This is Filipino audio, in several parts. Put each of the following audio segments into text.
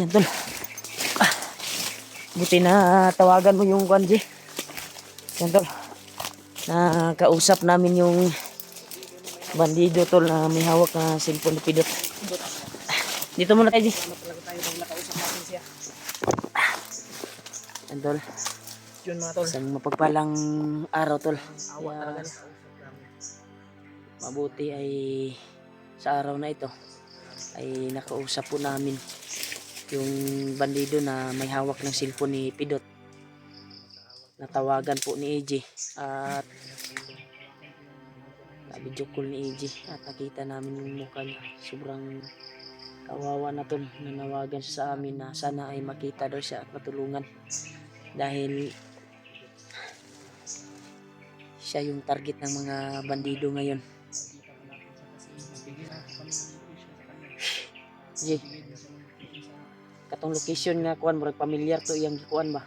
Yan tol. Buti na tawagan mo yung Kwanji. Yan tol. Nakausap namin yung bandido tol na may hawak na cellphone ni Pidot. Dito muna tayo, Ji. Yan tol. Yun mga tol. Isang mapagpalang araw tol. Kaya, mabuti ay sa araw na ito ay nakausap po namin yung bandido na may hawak ng cellphone ni Pidot. Natawagan po ni AJ at video call ni AJ at nakita namin yung mukha niya. Sobrang kawawa na tol. Nanawagan siya sa amin na sana ay makita daw siya at matulungan dahil siya yung target ng mga bandido ngayon. AJ, katong location nga kuan murag pamilyar to iyang gikuan ba?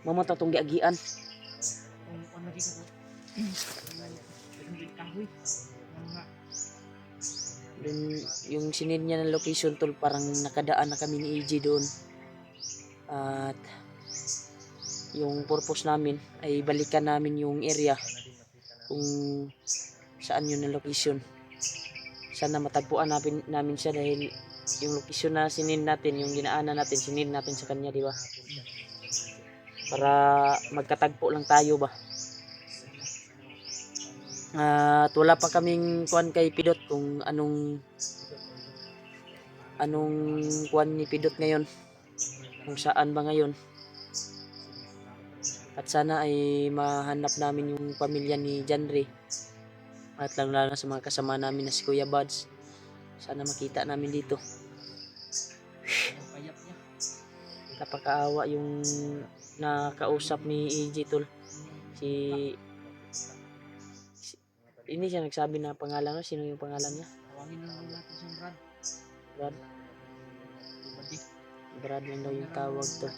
Mamo ta tong giagian. Then yung sinid niya ng location tol parang nakadaan na kami ni AJ doon. At yung purpose namin ay balikan namin yung area kung saan yun ang location. Sana matagpuan namin siya dahil yung location na sinid natin, yung dinaanan natin, sinid natin sa kanya, di ba? Para magkatagpo lang tayo ba. At wala pa kaming kuan kay Pidot kung anong kuan ni Pidot ngayon, kung saan ba ngayon. At sana ay mahanap namin yung pamilya ni Janry at lalo na sa mga kasama namin na si Kuya Buds. Sana makita namin dito. Napakaawa yung nakausap ni AJ tol. Hindi siya nagsabi na pangalan. Sino yung pangalan niya? Tawagin na lang natin si Brad. Brad? Brad lang daw yung tawag to.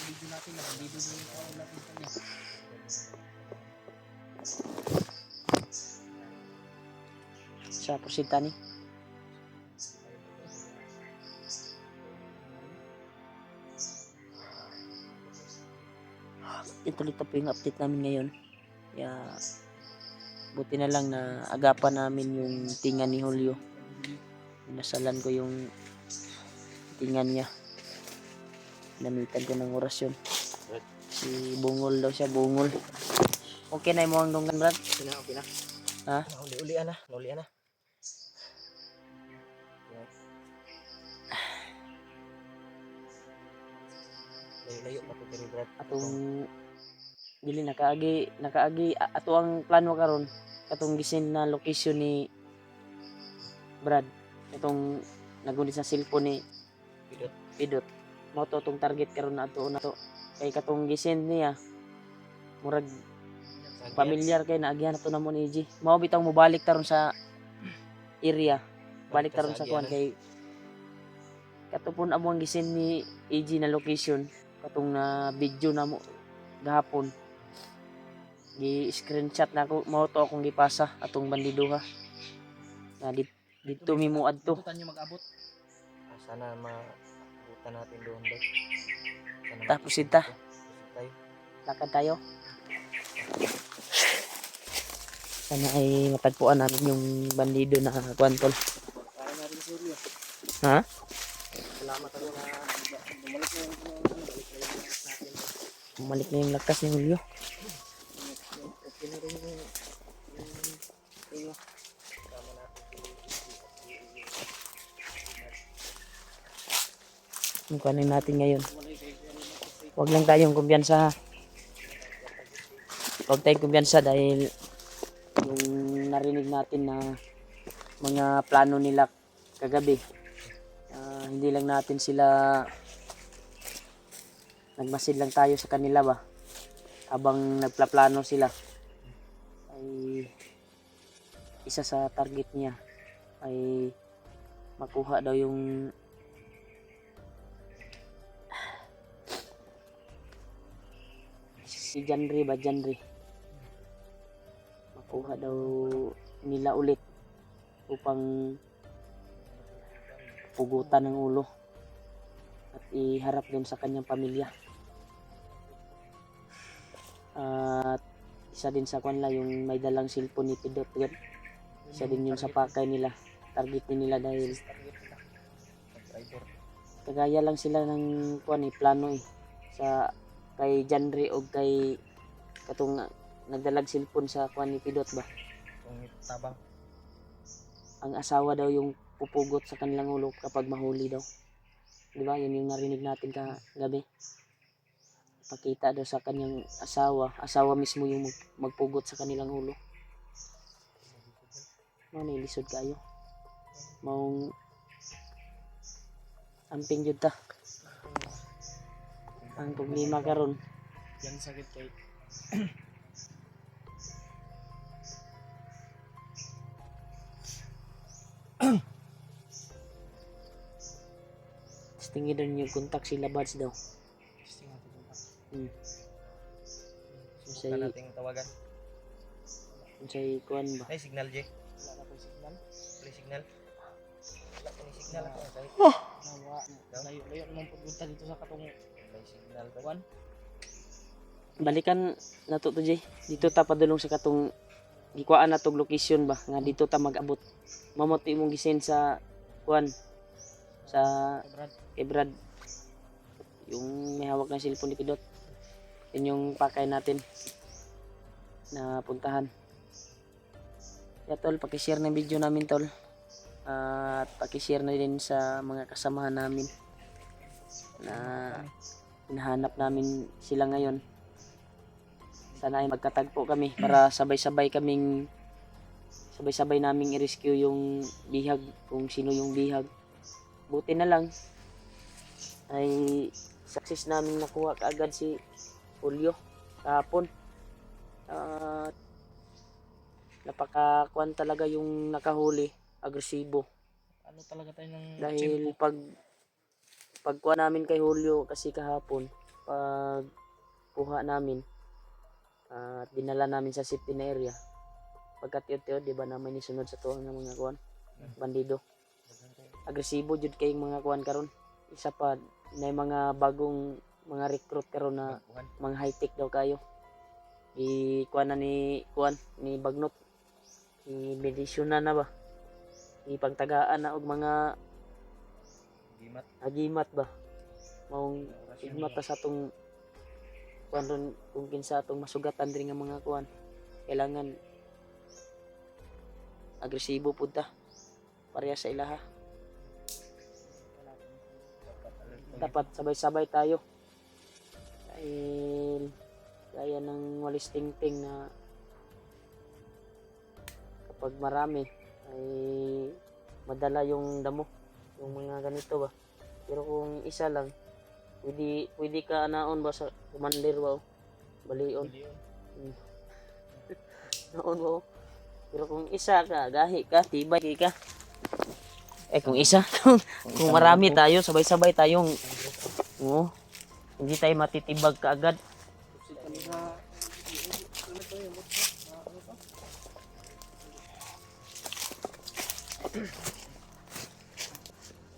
Video natin na video yung tawag natin sa kanya. Sa Pusita ni. Ito po yung update namin ngayon. Kaya buti na lang na agapan namin yung tinga ni Julio. Nasalan ko yung tinga niya. Namitan ko ng orasyon. Si Bungol daw siya, Bungol. Okay na mo ang dunggan, Brad? Okay na. Ha? Uli-ulian na. Layo pa po kini Brad. Atong dili nakaagi ato ang plano karon katong gisin na location ni Brad. Itong nagunit sa cellphone ni Pidot. Mao to tong target karon na to. Kay katong gisin niya murag pamilyar kay naagihan na to namon ni AJ. Mao bitaw mo balik taron sa area. Balik taron sa kuan kay katupon amo ang gisin ni AJ na location katong na video na mo gahapon. Gi-screenshot na ako, mao to akong gipasa atong bandido ha. Na dito mi mo adto. Butan niyo mag-abot. Sana maabutan natin doon daw. Tapos ita. Lakad tayo. Sana ay matagpuan natin yung bandido na kwantol. Para na rin Julio. Ha? Salamat ako na bumalik na yung lakas natin. Bumalik na yung lakas ni Julio. Okay na rin yung Yung kanin natin ngayon. Huwag lang tayong kumpiyansa ha. Huwag tayong kumpiyansa dahil yung narinig natin na mga plano nila kagabi. Hindi lang natin sila nagmasid lang tayo sa kanila ba. Habang nagplaplano sila ay isa sa target niya ay makuha daw yung si Janry ba, Janry makuha daw nila ulit upang pugutan ng ulo iharap doon sa kanyang pamilya. At isa din sa kanila yung may dalang cellphone ni Pidot. Isa din yun sa pakay nila. Target din nila dahil Target nila. Driver. kagaya lang sila ng plano sa kay Janre o kay katong nagdalag cellphone sa ni Pidot ba. Kung tabang. Ang asawa daw yung pupugot sa kanilang ulo kapag mahuli daw. Di ba? Yun yung narinig natin kagabi. Pakita daw sa kanyang asawa mismo yung magpugot sa kanilang ulo. Nilisod kayo. Maong amping jud ta. Ang problema karon, Yan sakit kay tingin doon yung kontak sila Bads daw. testing natin yung app. Say, Subukan nating tawagan. say kuan ba? Ay, signal, J. Wala na po signal. Play signal. Wala po ni signal ako. Nawa. Layo naman pagpunta dito sa katong play signal ba? One. Balikan na to Jay. Dito ta padulong sa katong gikuan na tong location ba nga dito ta mag-abot. Mamot imong gisin sa kuan sa Brad. kay Brad. Yung may hawak ng cellphone ni Pidot. Yun yung pakay natin na puntahan. Yeah, tol, pakishare ng video namin tol. At pakishare na din sa mga kasamahan namin na hinahanap namin sila ngayon. Sana ay magkatagpo kami para sabay-sabay naming i-rescue yung bihag, kung sino yung bihag. Buti na lang ay success namin nakuha kaagad si Julio kahapon. Napakakuan talaga yung nakahuli, agresibo. Ano talaga tayo ng Dahil pagkuha namin kay Julio kasi kahapon, pag kuha namin at dinala namin sa safety na area, pagkatiyot-tiyot, di ba naman isunod sa tuwang ng mga kuan, bandido. Agresibo jud kay mga kuan karon. Isa pa na mga bagong mga recruit karon na mga high-tech daw kayo. Kuan na ni Bagnot. Medisyonan na ba? Pagtagaan na og mga agimat ba? Maong igmat ta sa atong kuan ron kung kinsa atong masugatan diri nga mga kuan. Kailangan agresibo pud ta. Pareha sa ilaha. Dapat sabay-sabay tayo. Dahil gaya ng walis tingting na kapag marami ay madala yung damo, yung mga ganito ba. Pero kung isa lang, pwede ka anaon ba sa commander ba? Balion. Naon ba? Pero kung isa ka, gahi ka, tibay ka. Kung isa, kung marami tayo, sabay-sabay tayong hindi tayo matitibag kaagad.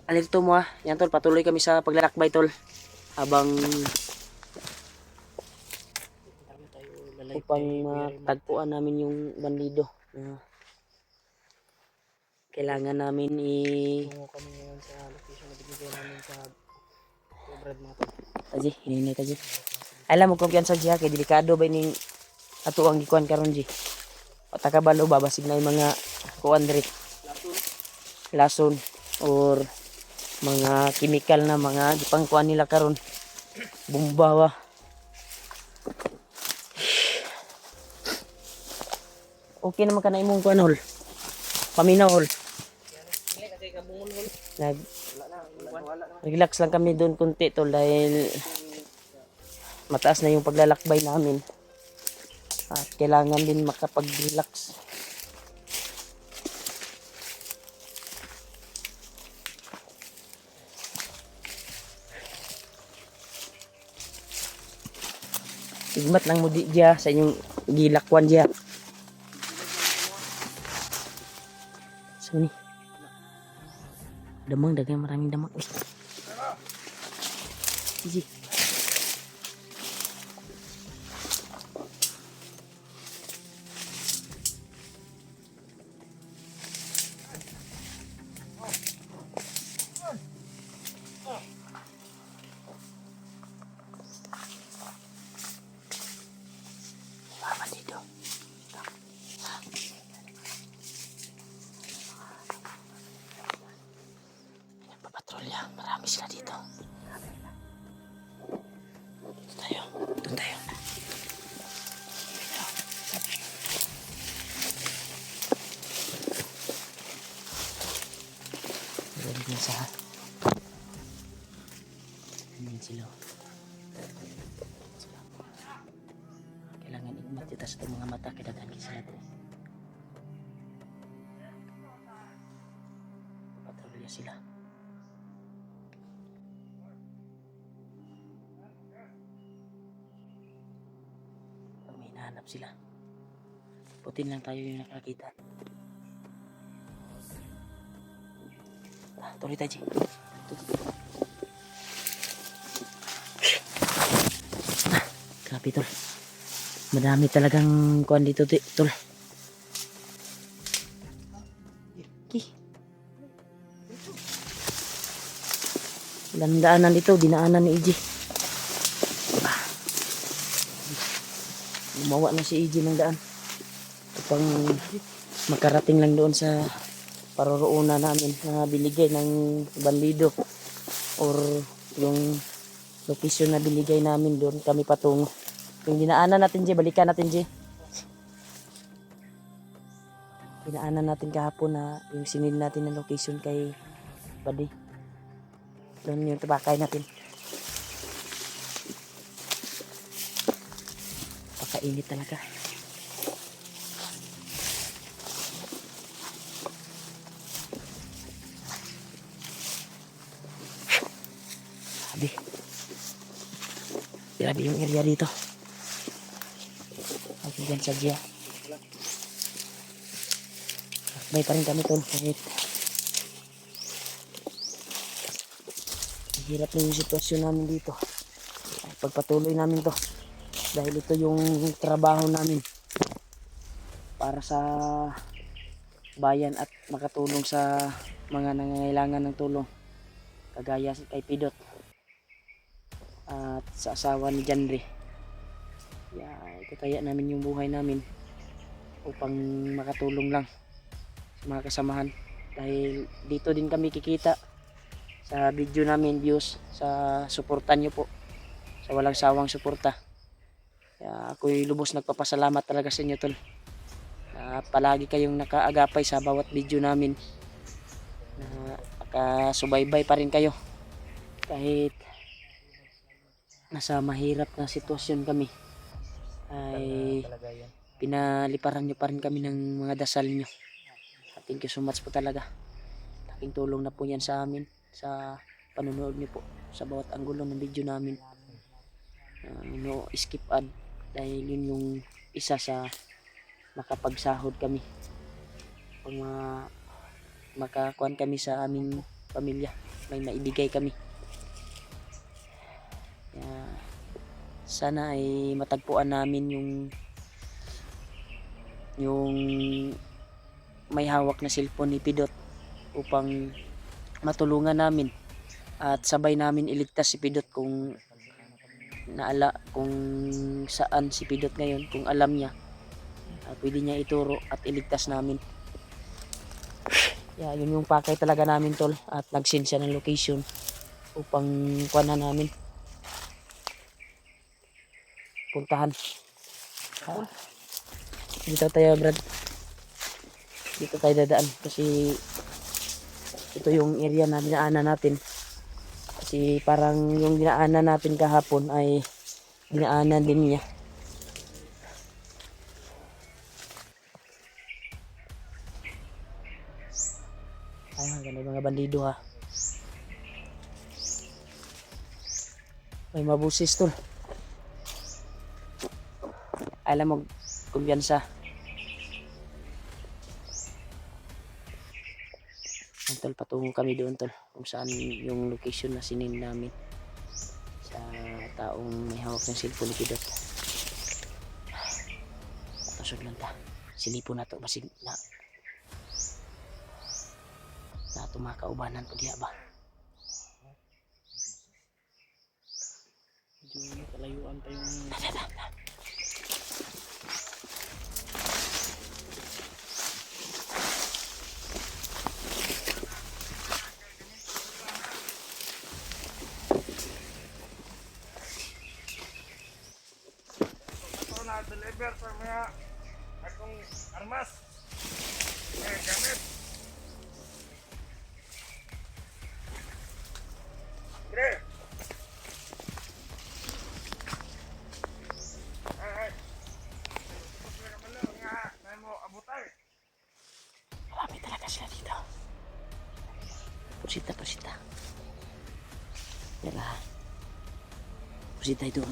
Alerto mo yan tol, patuloy kami sa paglalakbay tol. Habang upang matagpuan namin yung bandido na kailangan namin tungo kami ngayon sa location na binigay namin sa Brad mga tol. Taji, hinay taji. Alam mo kumpiyansa diha kay delikado ba ning ato ang gikuan karon ji. O takabalo ba basig na yung mga kuan diri. Lason or mga chemical na mga gipangkuan nila karon. Bomba ba. Okay naman ka na imong kuan hol. Paminaw hol. Relax lang kami doon kunti tol dahil mataas na yung paglalakbay namin at kailangan din makapag-relax. Sigmat lang mo di diya sa inyong gilakwan diya. So ni damang dagay maraming damang. Sige. Tama dito. Patrolya, marami sila dito. Doon tayo. Doon tayo. Meron din sa... Ayan sila. Kailangan igmat kita sa itong mga mata. Kailangan kita sila ito. Patrolya sila. Pag may hinahanap sila, putin lang tayo yung nakakita. Tuloy tayo, Jay. Grabe, tol. Madami talagang kuhan dito, tol. Okay. Ilang daanan dito, dinaanan ni EJ. Gumawa na si EJ ng daan upang makarating lang doon sa paroroonan namin na binigay ng bandido or yung location na binigay namin doon kami patungo. Yung dinaanan natin, Jay, balikan natin, Jay. Dinaanan natin kahapon na yung sinil natin na location kay Buddy. Doon yung tabakay natin. Pakainit talaga. Grabe. Grabe yung area dito. Ako dyan sa Gia. Akbay pa rin kami, tol. Kahit hirap na yung sitwasyon namin dito. Ay, pagpatuloy namin to. Dahil ito yung trabaho namin. Para sa bayan at makatulong sa mga nangangailangan ng tulong. Kagaya kay Pidot. At sa asawa ni Janre. Itutaya namin yung buhay namin upang makatulong lang sa mga kasamahan. Dahil dito din kami kikita sa video namin, views, sa suportan nyo po. Sa walang sawang suporta. Kaya ako'y lubos nagpapasalamat talaga sa inyo, tol. Palagi kayong nakaagapay sa bawat video namin. Nakasubaybay pa rin kayo. Kahit nasa mahirap na sitwasyon kami, ay pinaliparan nyo pa rin kami ng mga dasal nyo. Thank you so much po talaga. Laking tulong na po yan sa amin, sa panonood nyo po sa bawat anggulo ng video namin. No skip ad, dahil yun yung isa sa makapagsahod kami pag makakuan kami sa aming pamilya, may maibigay kami. Sana ay matagpuan namin yung may hawak na cellphone ni Pidot upang matulungan namin at sabay namin iligtas si Pidot kung saan si Pidot ngayon. Kung alam niya, pwede niya ituro at iligtas namin. Yun yung pakay talaga namin, tol, at nag-send siya ng location upang kuhanan namin, puntahan. Dito tayo, Brad. Dito tayo dadaan kasi ito yung area na dinaanan natin. Kasi parang yung dinaanan natin kahapon ay dinaanan din niya. Ay, ganun mga bandido, ha. May mabusis, tol. Alam mo, kumpiyansa. Tol, patungo kami doon, tol, kung saan yung location na sinin namin sa taong may hawak ng cellphone ni Kidot. Pasod lang ta. Silipon na to basig na tumakaubanan po diya ba. Medyo kalayuan pa yung... Ito na deliver sa mga akong armas. Gamit. Pre. Ay. Pagka kamalo nga tayo mo abutay. Marami talaga sila dito. Pusita. Diba? Pusita ito.